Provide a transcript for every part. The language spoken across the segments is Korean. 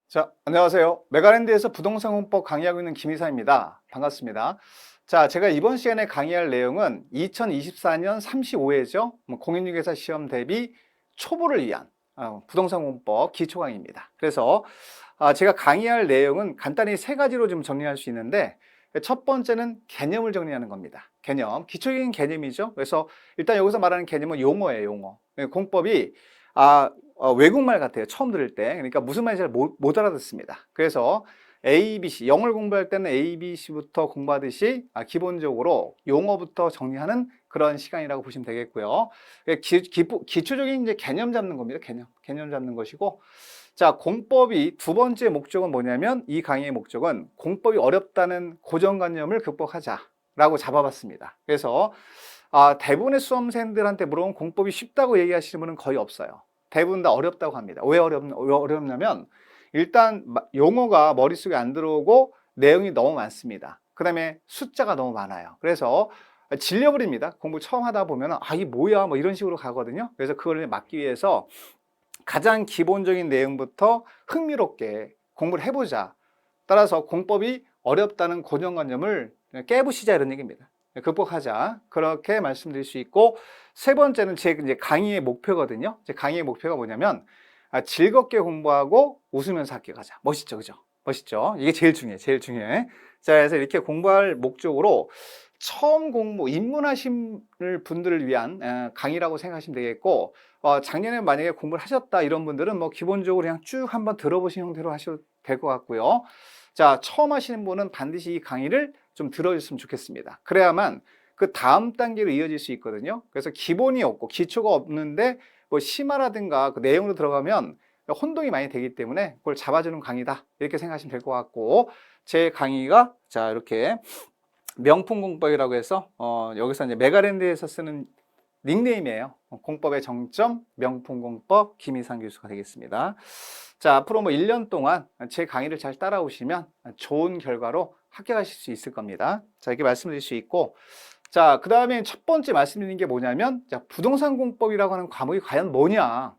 자, 안녕하세요. 메가랜드에서 부동산 공법 강의하고 있는 김이사입니다. 반갑습니다. 자, 제가 이번 시간에 강의할 내용은 2024년 35회죠. 공인중개사 시험 대비 초보를 위한 부동산 공법 기초 강의입니다. 그래서 제가 강의할 내용은 간단히 세 가지로 좀 정리할 수 있는데, 첫 번째는 개념을 정리하는 겁니다. 개념, 기초적인 개념이죠. 그래서 일단 여기서 말하는 개념은 용어예요, 용어. 공법이 외국말 같아요. 처음 들을 때. 그러니까 무슨 말인지 잘 못 알아듣습니다. 그래서 ABC, 영어를 공부할 때는 ABC부터 공부하듯이 기본적으로 용어부터 정리하는 그런 시간이라고 보시면 되겠고요. 기초적인 이제 개념 잡는 겁니다. 개념 잡는 것이고. 자, 공법이 두 번째 목적은 뭐냐면, 이 강의의 목적은 공법이 어렵다는 고정관념을 극복하자라고 잡아봤습니다. 그래서 대부분의 수험생들한테 물어보면 공법이 쉽다고 얘기하시는 분은 거의 없어요. 대부분 다 어렵다고 합니다. 왜 어렵냐면, 일단 용어가 머릿속에 안 들어오고 내용이 너무 많습니다. 그 다음에 숫자가 너무 많아요. 그래서 질려버립니다. 공부 처음 하다 보면 이게 뭐야 뭐 이런 식으로 가거든요. 그래서 그걸 막기 위해서 가장 기본적인 내용부터 흥미롭게 공부를 해보자. 따라서 공법이 어렵다는 고정관념을 깨부시자, 이런 얘기입니다. 극복하자, 그렇게 말씀드릴 수 있고, 세 번째는 제 이제 강의의 목표거든요. 제 강의의 목표가 뭐냐면, 즐겁게 공부하고 웃으면서 합격하자. 멋있죠, 그죠? 멋있죠? 이게 제일 중요해. 자, 그래서 이렇게 공부할 목적으로 처음 입문하신 분들을 위한 강의라고 생각하시면 되겠고, 작년에 만약에 공부를 하셨다 이런 분들은 뭐 기본적으로 그냥 쭉 한번 들어보신 형태로 하셔도 될 것 같고요. 자, 처음 하시는 분은 반드시 이 강의를 좀 들어주셨으면 좋겠습니다. 그래야만 그 다음 단계로 이어질 수 있거든요. 그래서 기본이 없고 기초가 없는데 뭐 심화라든가 그 내용으로 들어가면 혼동이 많이 되기 때문에 그걸 잡아주는 강의다, 이렇게 생각하시면 될 것 같고, 제 강의가 자 이렇게 명품 공법이라고 해서 여기서 이제 메가랜드에서 쓰는 닉네임이에요. 공법의 정점 명품 공법 김희상 교수가 되겠습니다. 자, 앞으로 뭐 1년 동안 제 강의를 잘 따라오시면 좋은 결과로 합격하실 수 있을 겁니다. 자, 이렇게 말씀드릴 수 있고, 자, 그 다음에 첫 번째 말씀드리는 게 뭐냐면, 자, 부동산 공법이라고 하는 과목이 과연 뭐냐?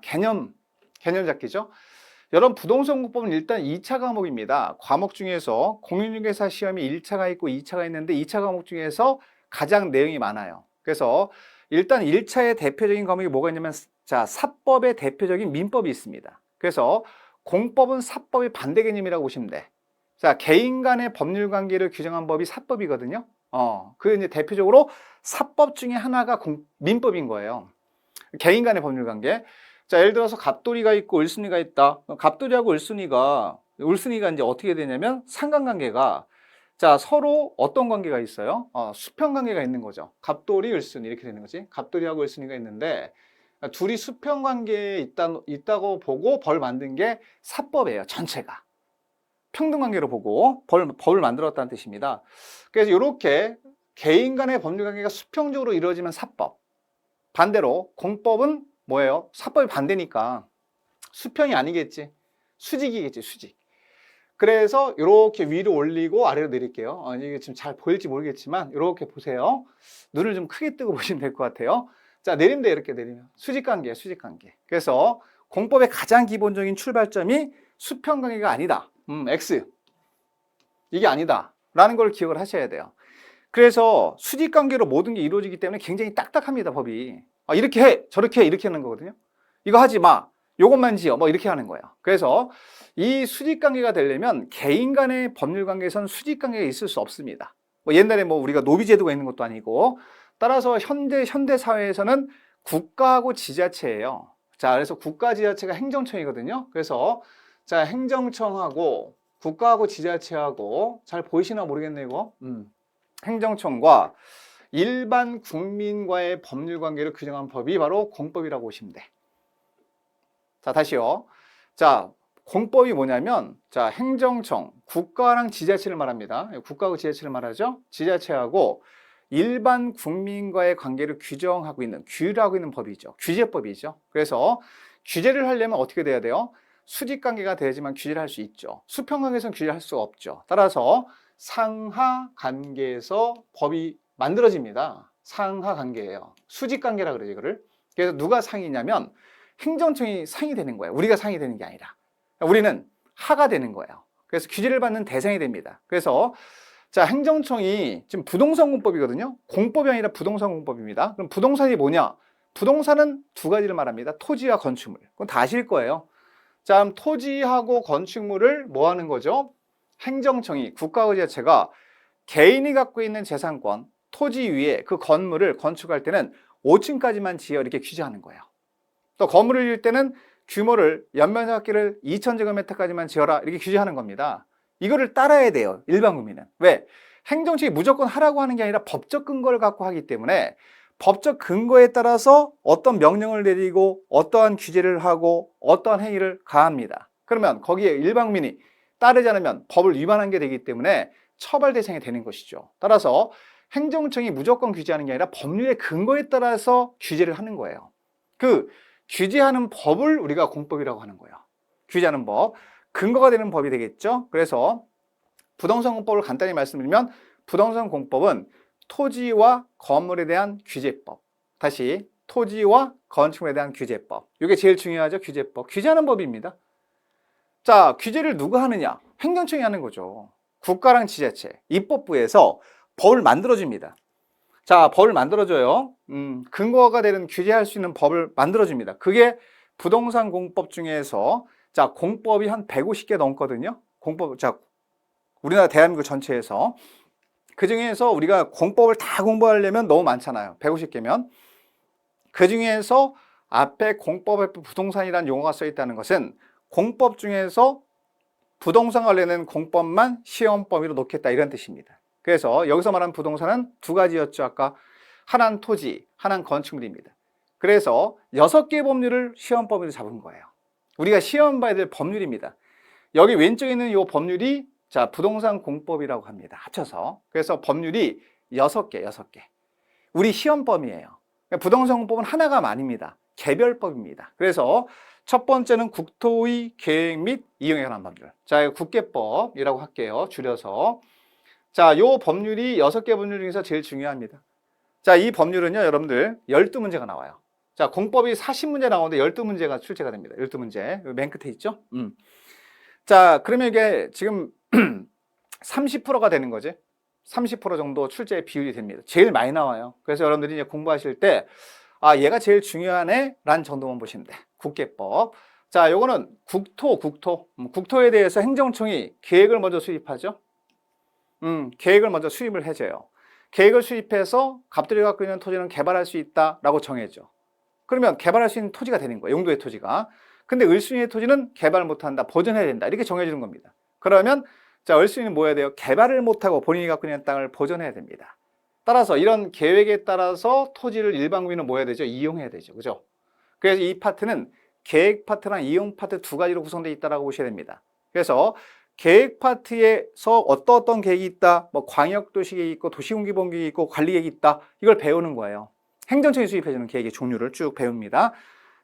개념 잡기죠. 여러분, 부동산 공법은 일단 2차 과목입니다. 과목 중에서 공인중개사 시험이 1차가 있고 2차가 있는데, 2차 과목 중에서 가장 내용이 많아요. 그래서 일단 1차의 대표적인 과목이 뭐가 있냐면, 자, 사법의 대표적인 민법이 있습니다. 그래서 공법은 사법의 반대 개념이라고 보시면 돼. 자, 개인 간의 법률 관계를 규정한 법이 사법이거든요. 그 이제 대표적으로 사법 중에 하나가 민법인 거예요. 개인 간의 법률 관계. 자, 예를 들어서 갑돌이가 있고 을순이가 있다. 갑돌이하고 을순이가 이제 어떻게 되냐면, 상관관계가, 자, 서로 어떤 관계가 있어요? 수평 관계가 있는 거죠. 갑돌이, 을순이 이렇게 되는 거지. 갑돌이하고 을순이가 있는데, 둘이 수평 관계에 있다고 보고 벌 만든 게 사법이에요, 전체가. 평등 관계로 보고 법을 만들었다는 뜻입니다. 그래서 이렇게 개인 간의 법률 관계가 수평적으로 이루어지면 사법. 반대로 공법은 뭐예요? 사법이 반대니까 수평이 아니겠지. 수직이겠지, 수직. 그래서 이렇게 위로 올리고 아래로 내릴게요. 이게 지금 잘 보일지 모르겠지만 이렇게 보세요. 눈을 좀 크게 뜨고 보시면 될 것 같아요. 자, 내린다, 이렇게 내리면 수직관계예요, 수직관계. 그래서 공법의 가장 기본적인 출발점이 수평관계가 아니다. X. 이게 아니다 라는 걸 기억을 하셔야 돼요. 그래서 수직관계로 모든 게 이루어지기 때문에 굉장히 딱딱합니다, 법이. 이렇게 해, 저렇게 해, 이렇게 하는 거거든요. 이거 하지 마, 요것만 지어, 뭐 이렇게 하는 거예요. 그래서 이 수직관계가 되려면 개인 간의 법률관계에서는 수직관계가 있을 수 없습니다. 뭐 옛날에 뭐 우리가 노비제도가 있는 것도 아니고, 따라서 현대 사회에서는 국가하고 지자체예요. 자, 그래서 국가 지자체가 행정청이거든요. 그래서 자, 행정청하고 국가하고 지자체하고, 잘 보이시나 모르겠네 이거. 행정청과 일반 국민과의 법률 관계를 규정한 법이 바로 공법이라고 보시면 돼. 자, 다시요. 자, 공법이 뭐냐면, 자, 행정청, 국가랑 지자체를 말합니다. 국가하고 지자체를 말하죠. 지자체하고 일반 국민과의 관계를 규정하고 있는, 규율하고 있는 법이죠. 규제법이죠. 그래서 규제를 하려면 어떻게 돼야 돼요? 수직관계가 돼야지만 규제를 할 수 있죠. 수평관계에서는 규제를 할 수가 없죠. 따라서 상하 관계에서 법이 만들어집니다. 상하 관계예요. 수직관계라 그러죠, 이거를. 그래서 누가 상이냐면 행정청이 상이 되는 거예요. 우리가 상이 되는 게 아니라. 우리는 하가 되는 거예요. 그래서 규제를 받는 대상이 됩니다. 그래서 자, 행정청이 지금 부동산 공법이거든요. 공법이 아니라 부동산 공법입니다. 그럼 부동산이 뭐냐? 부동산은 두 가지를 말합니다. 토지와 건축물. 그건 다 아실 거예요. 자, 그럼 토지하고 건축물을 뭐 하는 거죠? 행정청이, 국가의지자체가 개인이 갖고 있는 재산권, 토지 위에 그 건물을 건축할 때는 5층까지만 지어 이렇게 규제하는 거예요. 또 건물을 지을 때는 규모를 연면적기를 2000제곱미터까지만 지어라 이렇게 규제하는 겁니다. 이거를 따라야 돼요, 일반 국민은. 왜? 행정청이 무조건 하라고 하는 게 아니라 법적 근거를 갖고 하기 때문에 법적 근거에 따라서 어떤 명령을 내리고 어떠한 규제를 하고 어떠한 행위를 가합니다. 그러면 거기에 일반 국민이 따르지 않으면 법을 위반한 게 되기 때문에 처벌 대상이 되는 것이죠. 따라서 행정청이 무조건 규제하는 게 아니라 법률의 근거에 따라서 규제를 하는 거예요. 그 규제하는 법을 우리가 공법이라고 하는 거예요. 규제하는 법, 근거가 되는 법이 되겠죠. 그래서 부동산 공법을 간단히 말씀드리면 부동산 공법은 토지와 건물에 대한 규제법. 다시 토지와 건축물에 대한 규제법. 이게 제일 중요하죠. 규제법. 규제하는 법입니다. 자, 규제를 누가 하느냐? 행정청이 하는 거죠. 국가랑 지자체, 입법부에서 법을 만들어줍니다. 자, 법을 만들어줘요. 근거가 되는 규제할 수 있는 법을 만들어줍니다. 그게 부동산 공법 중에서 자, 공법이 한 150개 넘거든요. 공법, 자, 우리나라 대한민국 전체에서. 그 중에서 우리가 공법을 다 공부하려면 너무 많잖아요. 150개면. 그 중에서 앞에 공법에 부동산이라는 용어가 써 있다는 것은 공법 중에서 부동산 관련된 공법만 시험 범위로 놓겠다 이런 뜻입니다. 그래서 여기서 말하는 부동산은 두 가지였죠. 아까 하나는 토지, 하나는 건축물입니다. 그래서 6개 법률을 시험 범위로 잡은 거예요. 우리가 시험 봐야 될 법률입니다. 여기 왼쪽에 있는 이 법률이 자, 부동산 공법이라고 합니다. 합쳐서. 그래서 법률이 6개. 우리 시험 범위예요. 부동산 공법은 하나가 아닙니다. 개별법입니다. 그래서 첫 번째는 국토의 계획 및 이용에 관한 법률. 자, 국계법이라고 할게요. 줄여서. 자, 요 법률이 6개 법률 중에서 제일 중요합니다. 자, 이 법률은요, 여러분들 12문제가 나와요. 자, 공법이 40문제 나오는데 12문제가 출제가 됩니다. 12문제. 맨 끝에 있죠? 자, 그러면 이게 지금 30%가 되는 거지. 30% 정도 출제 비율이 됩니다. 제일 많이 나와요. 그래서 여러분들이 이제 공부하실 때, 아, 얘가 제일 중요하네? 라는 정도만 보시면 돼. 국계법. 자, 요거는 국토에 대해서 행정청이 계획을 먼저 수립하죠. 계획을 먼저 수립을 해줘요. 계획을 수립해서 갑들이 갖고 있는 토지는 개발할 수 있다라고 정해줘. 그러면 개발할 수 있는 토지가 되는 거예요. 용도의 토지가. 근데 1순위의 토지는 개발 못한다. 보존해야 된다. 이렇게 정해주는 겁니다. 그러면 자, 1순위는 뭐 해야 돼요? 개발을 못하고 본인이 갖고 있는 땅을 보존해야 됩니다. 따라서 이런 계획에 따라서 토지를 일반 국민은 뭐 해야 되죠? 이용해야 되죠. 그죠? 그래서 이 파트는 계획 파트랑 이용 파트 두 가지로 구성되어 있다고 보셔야 됩니다. 그래서 계획 파트에서 어떤 계획이 있다, 뭐 광역도시 계획이 있고 도시공기본 계획이 있고 관리 계획이 있다, 이걸 배우는 거예요. 행정청이 수립해주는 계획의 종류를 쭉 배웁니다.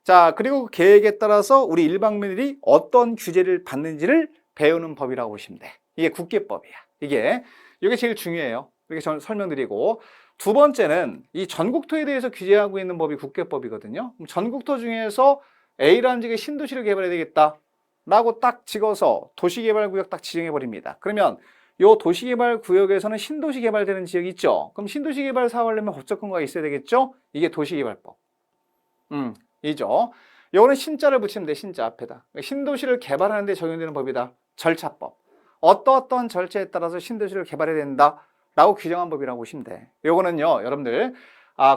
자, 그리고 계획에 따라서 우리 일반 국민들이 어떤 규제를 받는지를 배우는 법이라고 보시면 돼. 이게 국계법이야. 이게 제일 중요해요. 이렇게 저는 설명드리고, 두 번째는 이 전국토에 대해서 규제하고 있는 법이 국계법이거든요. 전국토 중에서 A라는 지역에 신도시를 개발해야 되겠다 라고 딱 찍어서 도시개발구역 딱 지정해버립니다. 그러면 이 도시개발구역에서는 신도시 개발되는 지역이 있죠. 그럼 신도시 개발 사업하려면 법적 근거가 있어야 되겠죠. 이게 도시개발법. 이죠. 요거는 신자를 붙이면 돼. 신자 앞에다. 신도시를 개발하는 데 적용되는 법이다. 절차법. 어떤 절차에 따라서 신도시를 개발해야 된다 라고 규정한 법이라고 보시면 돼. 요거는요, 여러분들,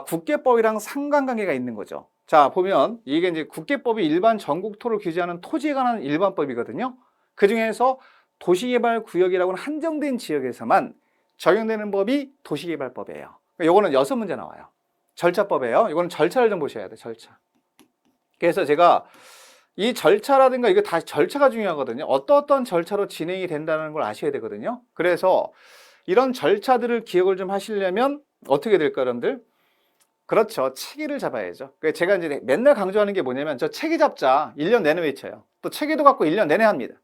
국계법이랑 상관관계가 있는 거죠. 자, 보면 이게 이제 국계법이 일반 전국토를 규제하는 토지에 관한 일반법이거든요. 그 중에서 도시개발구역이라고는 한정된 지역에서만 적용되는 법이 도시개발법이에요. 요거는 6문제 나와요. 절차법이에요. 이거는 절차를 좀 보셔야 돼. 절차. 그래서 제가 이 절차라든가 이거 다 절차가 중요하거든요. 어떤 절차로 진행이 된다는 걸 아셔야 되거든요. 그래서 이런 절차들을 기억을 좀 하시려면 어떻게 될까요, 여러분들? 그렇죠. 체계를 잡아야죠. 제가 이제 맨날 강조하는 게 뭐냐면 저 체계 잡자. 1년 내내 외쳐요. 또 체계도 갖고 1년 내내 합니다.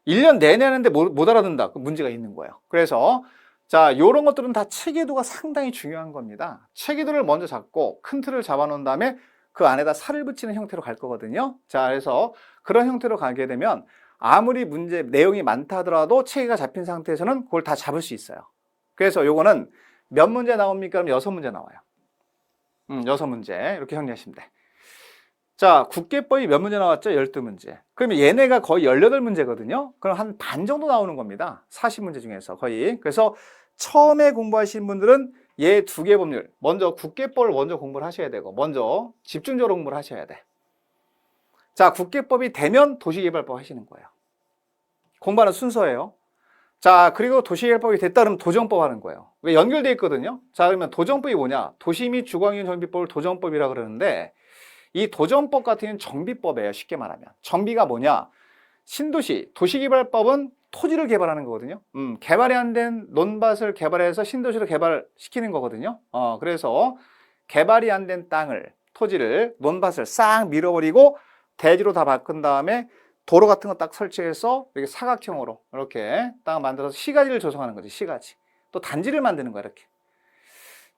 1년 내내 하는데 못 알아듣는다. 그 문제가 있는 거예요. 그래서 자, 요런 것들은 다 체계도가 상당히 중요한 겁니다. 체계도를 먼저 잡고 큰 틀을 잡아 놓은 다음에 그 안에다 살을 붙이는 형태로 갈 거거든요. 자, 그래서 그런 형태로 가게 되면 아무리 문제 내용이 많다 하더라도 체계가 잡힌 상태에서는 그걸 다 잡을 수 있어요. 그래서 요거는 몇 문제 나옵니까? 그럼 6문제 나와요. 6문제 이렇게 정리하시면 돼. 자, 국계법이 몇 문제 나왔죠? 12문제. 그러면 얘네가 거의 18문제거든요. 그럼 한 반 정도 나오는 겁니다. 40문제 중에서 거의. 그래서 처음에 공부하신 분들은 얘 2개 법률, 먼저 국계법을 먼저 공부를 하셔야 되고, 먼저 집중적으로 공부를 하셔야 돼. 자, 국계법이 되면 도시개발법 하시는 거예요. 공부하는 순서예요. 자, 그리고 도시개발법이 됐다 그러면 도정법 하는 거예요. 왜 연결되어 있거든요. 자, 그러면 도정법이 뭐냐? 도시 및 주거환경 정비법을 도정법이라 그러는데, 이 도정법 같은 경우는 정비법이에요. 쉽게 말하면. 정비가 뭐냐? 신도시, 도시개발법은 토지를 개발하는 거거든요. 개발이 안 된 논밭을 개발해서 신도시로 개발시키는 거거든요. 그래서 개발이 안 된 땅을, 토지를, 논밭을 싹 밀어버리고 대지로 다 바꾼 다음에 도로 같은 거 딱 설치해서 이렇게 사각형으로 이렇게 딱 만들어서 시가지를 조성하는 거지. 시가지. 또 단지를 만드는 거야. 이렇게.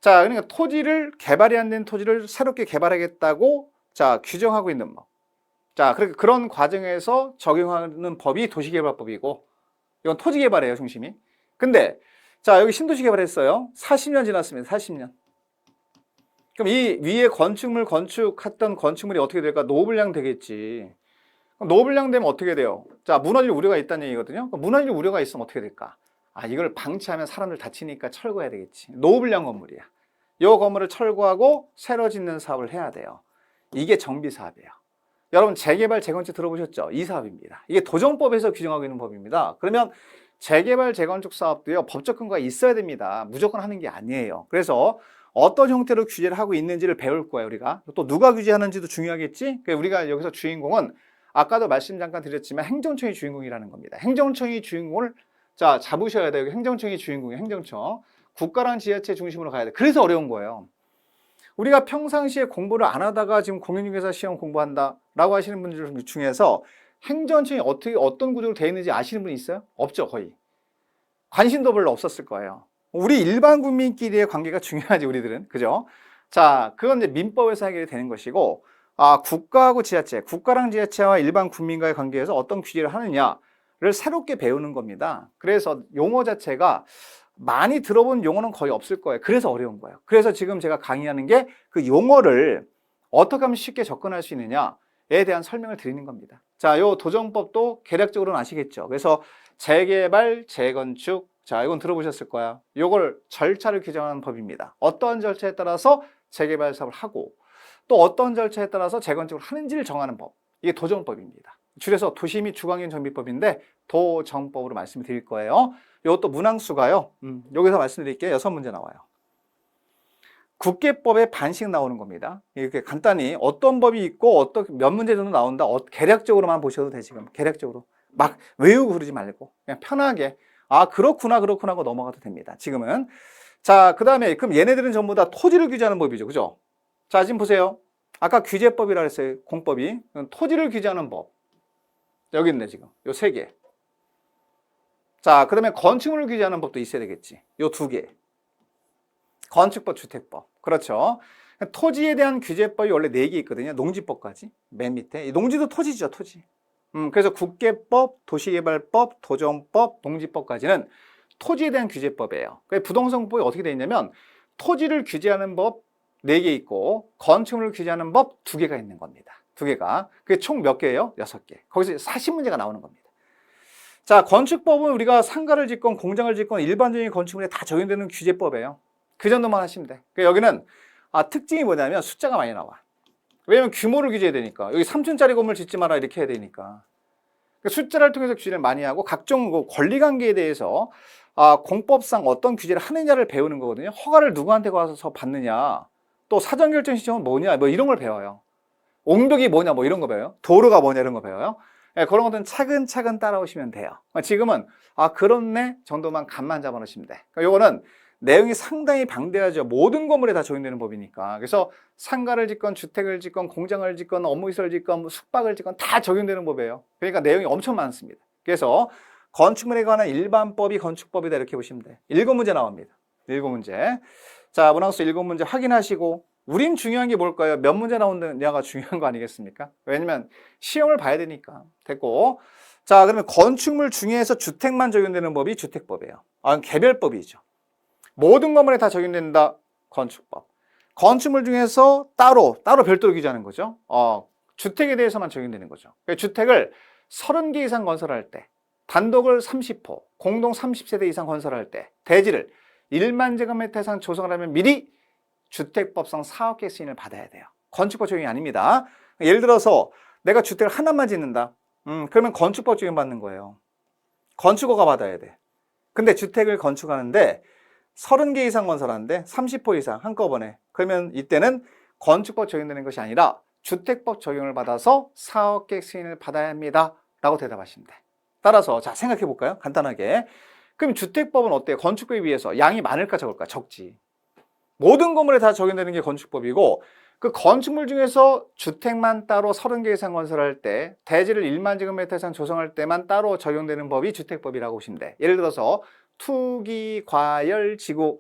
자, 그러니까 토지를, 개발이 안 된 토지를 새롭게 개발하겠다고 자, 규정하고 있는 법. 자, 그런 과정에서 적용하는 법이 도시개발법이고, 이건 토지개발이에요, 중심이. 근데, 자, 여기 신도시 개발했어요. 40년 지났습니다, 40년. 그럼 이 위에 건축물 건축했던 건축물이 어떻게 될까? 노블량 되겠지. 그럼 노블량 되면 어떻게 돼요? 자, 무너질 우려가 있다는 얘기거든요. 무너질 우려가 있으면 어떻게 될까? 아, 이걸 방치하면 사람들 다치니까 철거해야 되겠지. 노블량 건물이야. 이 건물을 철거하고 새로 짓는 사업을 해야 돼요. 이게 정비사업이에요. 여러분 재개발, 재건축 들어보셨죠? 이 사업입니다. 이게 도정법에서 규정하고 있는 법입니다. 그러면 재개발, 재건축 사업도요, 법적 근거가 있어야 됩니다. 무조건 하는 게 아니에요. 그래서 어떤 형태로 규제를 하고 있는지를 배울 거예요, 우리가. 또 누가 규제하는지도 중요하겠지? 그러니까 우리가 여기서 주인공은 아까도 말씀 잠깐 드렸지만 행정청이 주인공이라는 겁니다. 행정청이 주인공을 자, 잡으셔야 돼요. 행정청이 주인공이에요, 행정청. 국가랑 지자체 중심으로 가야 돼. 그래서 어려운 거예요. 우리가 평상시에 공부를 안 하다가 지금 공인중개사 시험 공부한다라고 하시는 분들 중에서 행정청이 어떤 구조로 되어 있는지 아시는 분이 있어요? 없죠, 거의. 관심도 별로 없었을 거예요. 우리 일반 국민끼리의 관계가 중요하지, 우리들은. 그죠? 자, 그건 이제 민법에서 해결이 되는 것이고, 국가하고 지자체, 국가랑 지자체와 일반 국민과의 관계에서 어떤 규제를 하느냐를 새롭게 배우는 겁니다. 그래서 용어 자체가 많이 들어본 용어는 거의 없을 거예요. 그래서 어려운 거예요. 그래서 지금 제가 강의하는 게 그 용어를 어떻게 하면 쉽게 접근할 수 있느냐에 대한 설명을 드리는 겁니다. 자, 요 도정법도 개략적으로는 아시겠죠? 그래서 재개발, 재건축, 자, 이건 들어보셨을 거야. 요걸 절차를 규정하는 법입니다. 어떠한 절차에 따라서 재개발 사업을 하고 또 어떤 절차에 따라서 재건축을 하는지를 정하는 법. 이게 도정법입니다. 줄여서 도시 및 주거환경 정비법인데 도정법으로 말씀을 드릴 거예요. 이것도 문항수가요. 여기서 말씀드릴게요. 6문제 나와요. 국계법에 반씩 나오는 겁니다. 이렇게 간단히 어떤 법이 있고 몇 문제 정도 나온다. 개략적으로만 보셔도 돼, 지금. 개략적으로. 막 외우고 그러지 말고 그냥 편하게 그렇구나 하고 넘어가도 됩니다. 지금은. 자, 그 다음에 그럼 얘네들은 전부 다 토지를 규제하는 법이죠. 그죠? 자, 지금 보세요. 아까 규제법이라 그랬어요. 공법이. 토지를 규제하는 법. 여기 있네, 지금. 요 3개. 자, 그러면 건축물을 규제하는 법도 있어야 되겠지. 요 2개. 건축법, 주택법. 그렇죠. 토지에 대한 규제법이 원래 4개 있거든요. 농지법까지. 맨 밑에. 농지도 토지죠, 토지. 그래서 국계법, 도시개발법, 도정법, 농지법까지는 토지에 대한 규제법이에요. 부동산법이 어떻게 되어 있냐면 토지를 규제하는 법 4개 있고 건축물을 규제하는 법 2개가 있는 겁니다. 2개가. 그게 총 몇 개예요? 6개. 거기서 40문제가 나오는 겁니다. 자, 건축법은 우리가 상가를 짓건 공장을 짓건 일반적인 건축물에 다 적용되는 규제법이에요. 그 정도만 하시면 돼. 그러니까 여기는 특징이 뭐냐면 숫자가 많이 나와. 왜냐면 규모를 규제해야 되니까. 여기 3층짜리 건물 짓지 마라 이렇게 해야 되니까. 숫자를 통해서 규제를 많이 하고 각종 권리관계에 대해서 공법상 어떤 규제를 하느냐를 배우는 거거든요. 허가를 누구한테 가서 받느냐, 또 사전결정 시점은 뭐냐, 뭐 이런 걸 배워요. 옹벽이 뭐냐, 뭐 이런 거 배워요. 도로가 뭐냐, 이런 거 배워요. 네, 그런 것들은 차근차근 따라오시면 돼요. 지금은 그렇네 정도만 감만 잡아놓으시면 돼. 그러니까 요거는 내용이 상당히 방대하죠. 모든 건물에 다 적용되는 법이니까. 그래서 상가를 짓건 주택을 짓건 공장을 짓건 업무시설을 짓건 숙박을 짓건 다 적용되는 법이에요. 그러니까 내용이 엄청 많습니다. 그래서 건축물에 관한 일반법이 건축법이다 이렇게 보시면 돼. 7문제 나옵니다. 7문제. 자, 문항수 7문제 확인하시고 우린 중요한 게 뭘까요? 몇 문제 나오느냐가 중요한 거 아니겠습니까? 왜냐면 시험을 봐야 되니까. 됐고. 자, 그러면 건축물 중에서 주택만 적용되는 법이 주택법이에요. 개별법이죠. 모든 건물에 다 적용된다. 건축법. 건축물 중에서 따로 별도로 규제하는 거죠. 주택에 대해서만 적용되는 거죠. 그러니까 주택을 30개 이상 건설할 때, 단독을 30호, 공동 30세대 이상 건설할 때, 대지를 1만 제곱미터 이상 조성을 하면 미리 주택법상 사업계획 승인을 받아야 돼요. 건축법 적용이 아닙니다. 예를 들어서 내가 주택을 하나만 짓는다. 그러면 건축법 적용 받는 거예요. 건축허가 받아야 돼. 근데 주택을 건축하는데 30개 이상 건설하는데 30호 이상 한꺼번에. 그러면 이때는 건축법 적용되는 것이 아니라 주택법 적용을 받아서 사업계획 승인을 받아야 합니다. 라고 대답하시면 돼. 따라서 자 생각해 볼까요? 간단하게. 그럼 주택법은 어때요? 건축법에 비해서 양이 많을까 적을까? 적지. 모든 건물에 다 적용되는 게 건축법이고 그 건축물 중에서 주택만 따로 30개 이상 건설할 때 대지를 1만 제곱미터 이상 조성할 때만 따로 적용되는 법이 주택법이라고 보시면 돼. 예를 들어서 투기, 과열, 지구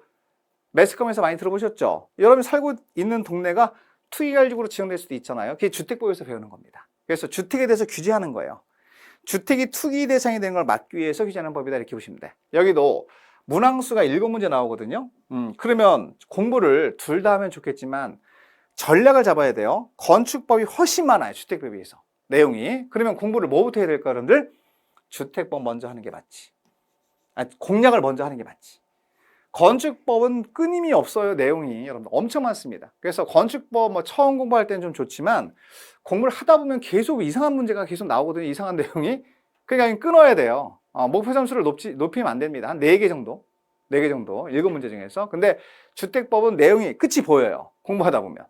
매스컴에서 많이 들어보셨죠? 여러분이 살고 있는 동네가 투기, 과열, 지구로 지정될 수도 있잖아요. 그게 주택법에서 배우는 겁니다. 그래서 주택에 대해서 규제하는 거예요. 주택이 투기 대상이 되는 걸 막기 위해서 규제하는 법이다 이렇게 보시면 돼. 여기도 문항수가 7문제 나오거든요. 그러면 공부를 둘 다 하면 좋겠지만 전략을 잡아야 돼요. 건축법이 훨씬 많아요. 주택법에 비해서. 내용이. 그러면 공부를 뭐부터 해야 될까 여러분들? 주택법 먼저 하는 게 맞지. 공략을 먼저 하는 게 맞지. 건축법은 끊임이 없어요. 내용이 여러분 엄청 많습니다. 그래서 건축법 처음 공부할 때는 좀 좋지만 공부를 하다 보면 계속 이상한 문제가 계속 나오거든요. 이상한 내용이. 그러니까 끊어야 돼요. 목표 점수를 높이면 안 됩니다. 한 4개 정도. 4개 정도. 7문제 중에서. 근데 주택법은 내용이 끝이 보여요. 공부하다 보면.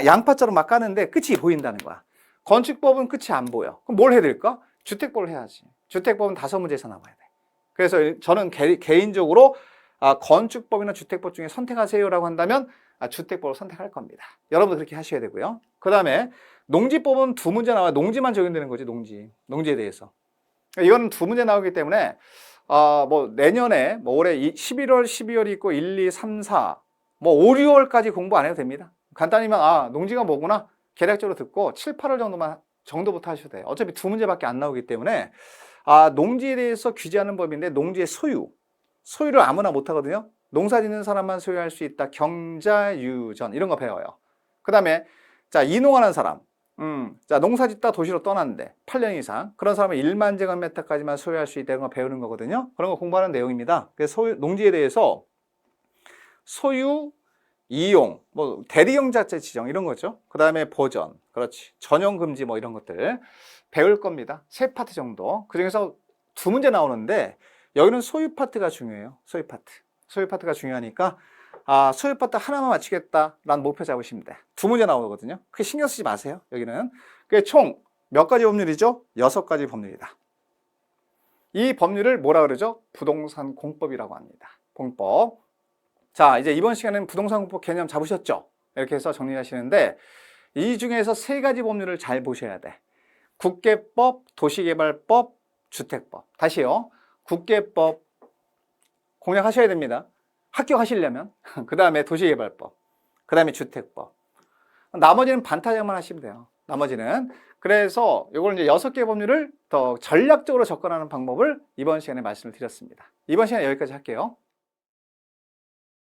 양파처럼 막 까는데 끝이 보인다는 거야. 건축법은 끝이 안 보여. 그럼 뭘 해야 될까? 주택법을 해야지. 주택법은 5문제 이상 나와야 돼. 그래서 저는 개인적으로 건축법이나 주택법 중에 선택하세요라고 한다면 주택법을 선택할 겁니다. 여러분도 그렇게 하셔야 되고요. 그 다음에 농지법은 2문제 나와요. 농지만 적용되는 거지, 농지에 대해서. 이거는 2문제 나오기 때문에 내년에 올해 11월, 12월이 있고 1, 2, 3, 4, 5, 6월까지 공부 안 해도 됩니다. 간단히만 농지가 뭐구나 계략적으로 듣고 7, 8월 정도부터 하셔도 돼요. 어차피 2문제밖에 안 나오기 때문에 농지에 대해서 규제하는 법인데 농지의 소유를 아무나 못 하거든요. 농사 짓는 사람만 소유할 수 있다. 경자유전 이런 거 배워요. 그 다음에 이농하는 사람 농사 짓다 도시로 떠났는데 8년 이상 그런 사람은 1만 제곱미터까지만 소유할 수 있다는 거 배우는 거거든요. 그런 거 공부하는 내용입니다. 그래서 농지에 대해서 소유, 이용, 대리용자재 지정 이런 거죠. 그 다음에 보전, 그렇지, 전용 금지 이런 것들 배울 겁니다. 3파트 정도. 그 중에서 2문제 나오는데 여기는 소유 파트가 중요해요. 소유 파트가 중요하니까 소유 파트 하나만 맞추겠다라는 목표 잡으시면 돼. 2문제 나오거든요. 크게 신경 쓰지 마세요. 여기는. 그게 총 몇 가지 법률이죠? 6가지 법률이다. 이 법률을 뭐라 그러죠? 부동산 공법이라고 합니다. 공법. 자, 이제 이번 시간에는 부동산 공법 개념 잡으셨죠? 이렇게 해서 정리하시는데 이 중에서 3가지 법률을 잘 보셔야 돼. 국계법, 도시개발법, 주택법. 다시요. 국계법 공략하셔야 됩니다. 합격하시려면. 그 다음에 도시개발법. 그 다음에 주택법. 나머지는 반타작만 하시면 돼요. 나머지는. 그래서 이걸 이제 6개 법률을 더 전략적으로 접근하는 방법을 이번 시간에 말씀을 드렸습니다. 이번 시간에 여기까지 할게요.